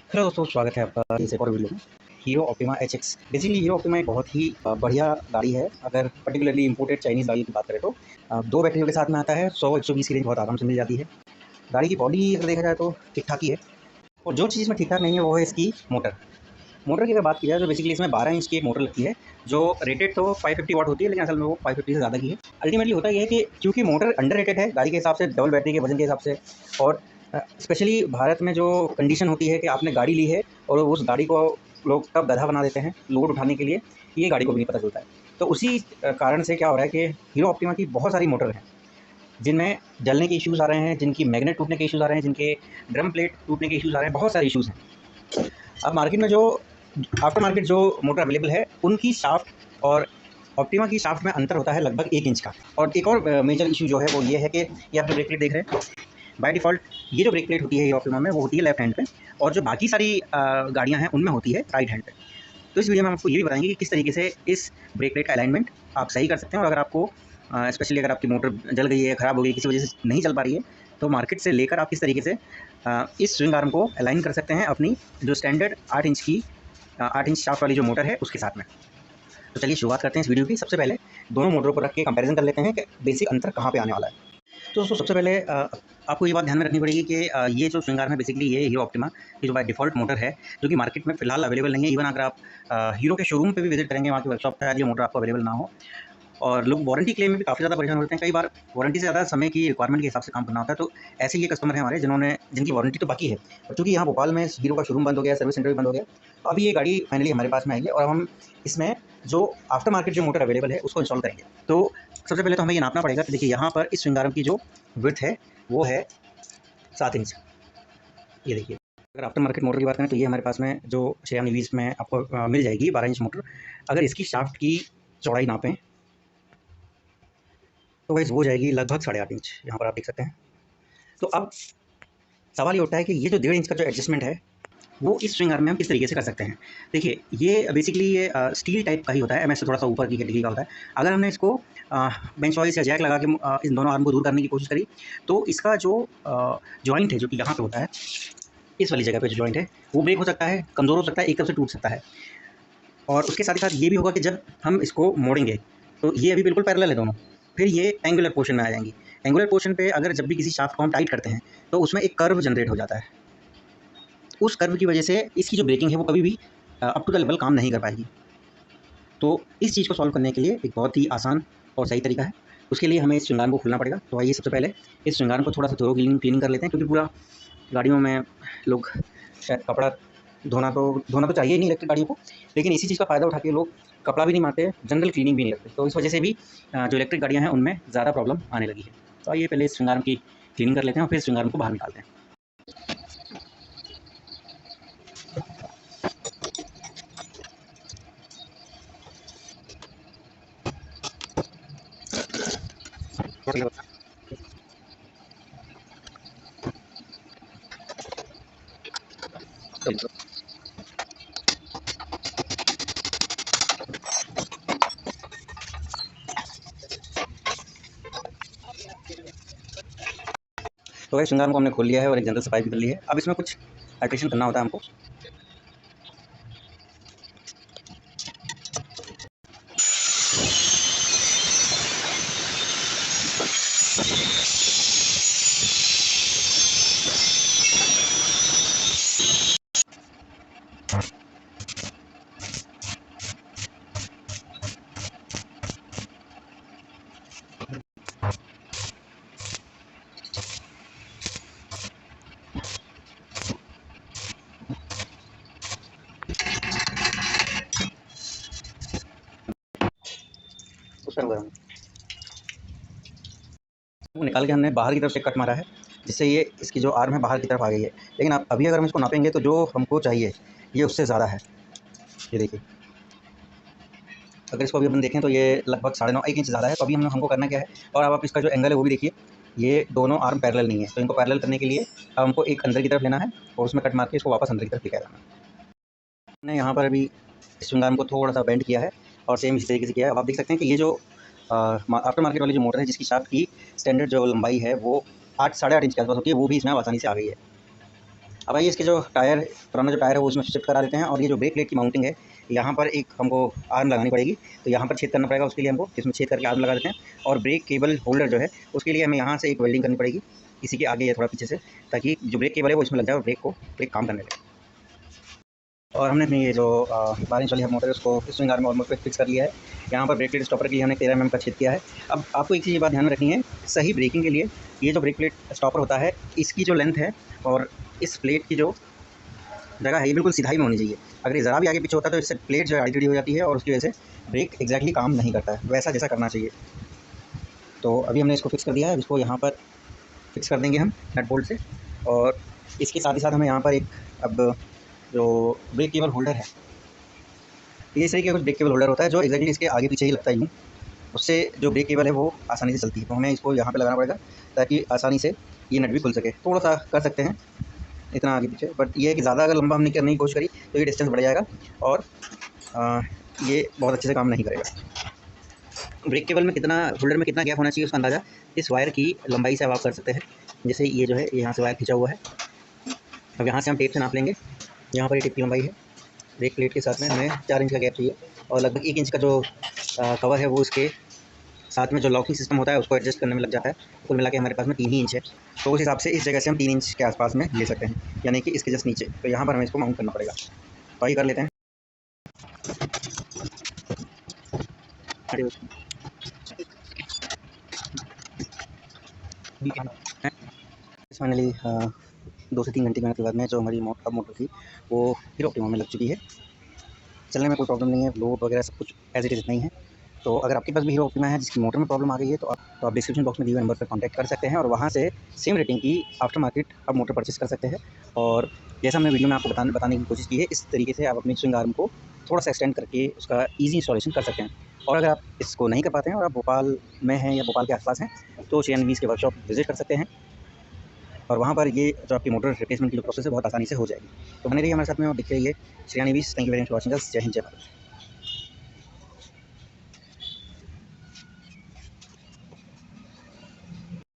Hello दोस्तों, स्वागत है आपका इस एक और वीडियो में। Hero optima hx basically hero optima एक बहुत ही बढ़िया गाड़ी है। अगर पर्टिकुलरली इंपोर्टेड चाइनीज़ गाड़ी की बात करें तो दो बैटरियों के साथ में आता है। 100-120 की रेंज बहुत आराम से मिल जाती है। गाड़ी की बॉडी अगर देखा जाए तो ठीक ठाक ही है, और जो चीज़ में ठीक ठाक नहीं है वो है इसकी मोटर। मोटर की अगर बात की जाए तो बेसिकली इसमें 12 इंच की एक मोटर लगती है, जो रेटेड तो 550 वाट होती है, लेकिन असल में वो 550 से ज़्यादा की है। अल्टीमेटली होता ये है कि क्योंकि मोटर अंडररेटेड है गाड़ी के हिसाब से, डबल बैटरी के वजन के हिसाब से, और स्पेशली भारत में जो कंडीशन होती है कि आपने गाड़ी ली है और उस गाड़ी को लोग तब गधा बना देते हैं लोड उठाने के लिए, ये गाड़ी को भी नहीं पता चलता है। तो उसी कारण से क्या हो रहा है कि हीरो ऑप्टिमा की बहुत सारी मोटर हैं जिनमें जलने के इश्यूज़ आ रहे हैं, जिनकी मैग्नेट टूटने के इश्यूज़ आ रहे हैं, जिनके ड्रम प्लेट टूटने के इश्यूज़ आ रहे हैं, बहुत सारे इश्यूज़ हैं। अब मार्केट में जो आफ्टर मार्केट जो मोटर अवेलेबल है उनकी शाफ्ट और ऑप्टिमा की शाफ्ट में अंतर होता है लगभग 1 इंच का। और एक और मेजर इशू जो है वो ये है कि ये आप जो ब्रेक प्लेट देख रहे हैं, बाय डिफ़ॉल्ट ये जो ब्रेक प्लेट होती है हीरो ऑप्टिमा में वो होती है लेफ्ट हैंड पे, और जो बाकी सारी गाड़ियाँ हैं उनमें होती है राइट हैंड पे। तो इस वीडियो में हम आपको ये भी बताएंगे कि किस तरीके से इस ब्रेक प्लेट का अलाइनमेंट आप सही कर सकते हैं, और अगर आपको स्पेशली अगर आपकी मोटर जल गई है, ख़राब हो गई, किसी वजह से नहीं चल पा रही है, तो मार्केट से लेकर आप किस तरीके से इस स्विंग आर्म को अलाइन कर सकते हैं अपनी जो स्टैंडर्ड 8 इंच शाफ्ट वाली जो मोटर है उसके साथ में। तो चलिए शुरुआत करते हैं इस वीडियो की। सबसे पहले दोनों मोटरों को रख के कंपैरिजन कर लेते हैं कि बेसिक अंतर कहाँ पे आने वाला है। तो दोस्तों सबसे पहले आपको ये बात ध्यान में रखनी पड़ेगी कि ये जो श्रृंगार है बेसिकली ये हीरो ऑप्टिमा की जो बाय डिफ़ॉल्ट मोटर है, जो कि मार्केट में फ़िलहाल अवेलेबल नहीं है। इवन अगर आप हीरो के शोरूम पे भी विजिट करेंगे, वहाँ की वर्कशॉप पे ये मोटर आपको अवेलेबल ना हो। और लोग वारंटी क्लेम में भी काफ़ी ज़्यादा परेशान होते हैं। कई बार वारंटी से ज़्यादा समय की रिक्वायरमेंट के हिसाब से काम करना होता है। तो ऐसे ये कस्टमर हैं हमारे जिनकी वारंटी तो बाकी है, और चूँकि यहाँ भोपाल में हीरो का शोरूम बंद हो गया, सर्विस सेंटर भी बंद हो गया, तो अभी ये गाड़ी फाइनली हमारे पास में आई है और हम इसमें जो आफ्टर मार्केट जो मोटर अवेलेबल है उसको इंस्टॉल करेंगे। तो सबसे पहले तो हमें ये नापना पड़ेगा कि देखिए यहाँ पर इस श्रृंगारम की जो विड्थ है वो है 7 इंच। ये देखिए, अगर आफ्टर मार्केट मोटर की बात करें तो ये हमारे पास में जो 6 में आपको मिल जाएगी 12 इंच मोटर। अगर इसकी शाफ्ट की चौड़ाई नापें तो गाइस वो जाएगी लगभग 8.5 इंच, यहाँ पर आप देख सकते हैं। तो अब सवाल ये उठता है कि ये जो 1.5 इंच का जो एडजस्टमेंट है वो इस स्विंग आर्म में हम किस तरीके से कर सकते हैं। देखिए ये बेसिकली ये स्टील टाइप का ही होता है, एमएस से थोड़ा सा ऊपर की कैटेगरी का होता है। अगर हमने इसको बेंच वॉइस या जैक लगा के इन दोनों आर्म को दूर करने की कोशिश करी, तो इसका जो जॉइंट है जो कि यहाँ पे होता है, इस वाली जगह पे जो जॉइंट है वो ब्रेक हो सकता है, कमज़ोर हो सकता है, एक तरफ से टूट सकता है। और उसके साथ ही साथ ये भी होगा कि जब हम इसको मोड़ेंगे तो ये अभी बिल्कुल पैरेलल है दोनों, फिर ये एंगुलर पोर्शन में आ जाएंगी। एंगुलर पोर्शन पे अगर जब भी किसी शाफ्ट को हम टाइट करते हैं तो उसमें एक कर्व जनरेट हो जाता है। उस कर्व की वजह से इसकी जो ब्रेकिंग है वो कभी भी अप टू द लेवल काम नहीं कर पाएगी। तो इस चीज़ को सॉल्व करने के लिए एक बहुत ही आसान और सही तरीका है। उसके लिए हमें इस श्रृंगार को खोलना पड़ेगा। तो आइए सबसे पहले इस श्रृंगार को थोड़ा सा थोरो क्लीनिंग कर लेते हैं, क्योंकि पूरा गाड़ियों में लोग शायद कपड़ा धोना तो चाहिए ही नहीं इलेक्ट्रिक गाड़ियों को, लेकिन इसी चीज़ का फ़ायदा उठा के लोग कपड़ा भी नहीं मारते, जनरल क्लीनिंग भी नहीं करते। तो इस वजह से भी जो इलेक्ट्रिक गाड़ियाँ हैं उनमें ज़्यादा प्रॉब्लम आने लगी है। तो आइए पहले इस श्रृंगार की क्लीनिंग कर लेते हैं और फिर श्रृंगार को बाहर निकालते हैं। तो भाई श्रृंगार को हमने खोल लिया है और एक जनरल सफाई भी कर ली है। अब इसमें कुछ अल्ट्रेशन करना होता है हमको। उसका वो निकाल के हमने बाहर की तरफ से कट मारा है, जिससे ये इसकी जो आर्म है बाहर की तरफ आ गई है। लेकिन आप अभी अगर हम इसको नापेंगे तो जो हमको चाहिए ये उससे ज़्यादा है। ये देखिए, अगर इसको अभी अपन देखें तो ये लगभग 9.5 1 इंच ज़्यादा है। तो अभी हमको करना क्या है, और अब आप इसका जो एंगल है वो भी देखिए, ये दोनों आर्म पैरेलल नहीं है। तो इनको पैरेलल करने के लिए अब हमको एक अंदर की तरफ लेना है और उसमें कट मार के इसको वापस अंदर की तरफ लेकर आना है। हमने यहाँ पर अभी स्विंग आर्म को थोड़ा सा बेंड किया है और सेम इसी तरीके से किया है। अब आप देख सकते हैं कि ये जो आफ्टर मार्केट वाली जो मोटर है जिसकी शाफ्ट की स्टैंडर्ड जो लंबाई है वो 8 साढ़े 8 इंच के आसपास होती है, वो भी इसमें आसानी से आ गई है। अब आइए इसके जो टायर, पुराना जो टायर है वो इसमें शिफ्ट करा देते हैं। और ये जो ब्रेक प्लेट की माउंटिंग है, यहाँ पर एक हमको आर्म लगानी पड़ेगी। तो यहाँ पर छेद करना पड़ेगा, उसके लिए हमको इसमें छेद करके आर्म लगा देते हैं। और ब्रेक केबल होल्डर जो है उसके लिए हमें यहाँ से एक वेल्डिंग करनी पड़ेगी, इसी के आगे या थोड़ा पीछे से, ताकि जो ब्रेक केबल है वो इसमें लग जाए और ब्रेक काम करने लगे। और हमने अपनी ये जो 12 इंच वाली मोटर है उसको स्विंग आर्म ऑलमोस्ट पे फिक्स कर लिया है। यहाँ पर ब्रेक प्लेट स्टॉपर के लिए हमने 13 mm का छेद किया है। अब आपको एक चीज़ ये बात ध्यान में रखनी है, सही ब्रेकिंग के लिए ये जो ब्रेक प्लेट स्टॉपर होता है, इसकी जो लेंथ है और इस प्लेट की जो जगह है ये बिल्कुल सिधाई में होनी चाहिए। अगर ये ज़रा भी आगे पीछे होता है तो इससे प्लेट जो है आड़ी टेढ़ी हो जाती है और उसकी वजह से ब्रेक एक्जैक्टली काम नहीं करता है वैसा जैसा करना चाहिए। तो अभी हमने इसको फिक्स कर दिया है, इसको यहाँ पर फिक्स कर देंगे हम नट बोल्ट से। और इसके साथ ही साथ हमें यहाँ पर एक अब जो ब्रेक केबल होल्डर है, ये इस तरीके का कुछ ब्रेक केबल होल्डर होता है जो एक्जैक्टली इसके आगे पीछे ही लगता है यूँ, उससे जो ब्रेक केबल है वो आसानी से चलती है। तो हमें इसको यहाँ पे लगाना पड़ेगा ताकि आसानी से ये नट भी खुल सके। थोड़ा सा कर सकते हैं इतना आगे पीछे, बट ये है कि ज़्यादा अगर लंबा हमने करने की कोशिश करी तो ये डिस्टेंस बढ़ जाएगा और ये बहुत अच्छे से काम नहीं करेगा। ब्रेक केबल में कितना, होल्डर में कितना गैप होना चाहिए उसका अंदाज़ा इस वायर की लंबाई से आप कर सकते हैं। जैसे ये जो है यहाँ से वायर खींचा हुआ है, अब यहाँ से हम टेप से नाप लेंगे। यहाँ पर ये टेप की लंबाई है, ब्रेक प्लेट के साथ में हमें 4 इंच का गैप चाहिए और लगभग 1 इंच का जो कवर है वो इसके साथ में जो लॉकिंग सिस्टम होता है उसको एडजस्ट करने में लग जाता है। कुल मिला के हमारे पास में 3 ही इंच है, तो उस हिसाब से इस जगह से हम 3 इंच के आसपास में ले सकते हैं, यानी कि इसके जस्ट नीचे। तो यहाँ पर हमें इसको माउंट करना पड़ेगा, तो आइए कर लेते हैं। फाइनली 2 से 3 घंटे मेहनत के बाद में जो हमारी मोटर थी वो हीरो ऑप्टिमा में लग चुकी है। चलने में कोई प्रॉब्लम नहीं है, लोड वगैरह सब कुछ एज इट इज़ नहीं है। तो अगर आपके पास भी हीरो ऑप्टिमा है जिसकी मोटर में प्रॉब्लम आ गई है तो आप डिस्क्रिप्शन बॉक्स में दिए हुए नंबर पर कॉन्टैक्ट कर सकते हैं और वहाँ से सेम रेटिंग की आफ्टर मार्केट आप मोटर परचेस कर सकते हैं। और जैसा हमने वीडियो में आपको बताने की कोशिश की है, इस तरीके से आप अपनी स्विंग आर्म को थोड़ा सा एक्सटेंड करके उसका ईजी इंस्टॉलेशन कर सकते हैं। और अगर आप इसको नहीं कर पाते हैं और आप भोपाल में हैं या भोपाल के आसपास हैं तो श्रेयानवीज़ के वर्कशॉप विजिट कर सकते हैं और वहाँ पर ये जो आपकी मोटर रिप्लेसमेंट की जो प्रोसेस है बहुत आसानी से हो जाएगी। तो बने रहिए हमारे साथ में और देखते रहिए श्रेयानवीज़। Thank you very much for watching us. जय हिंद, जय भारत।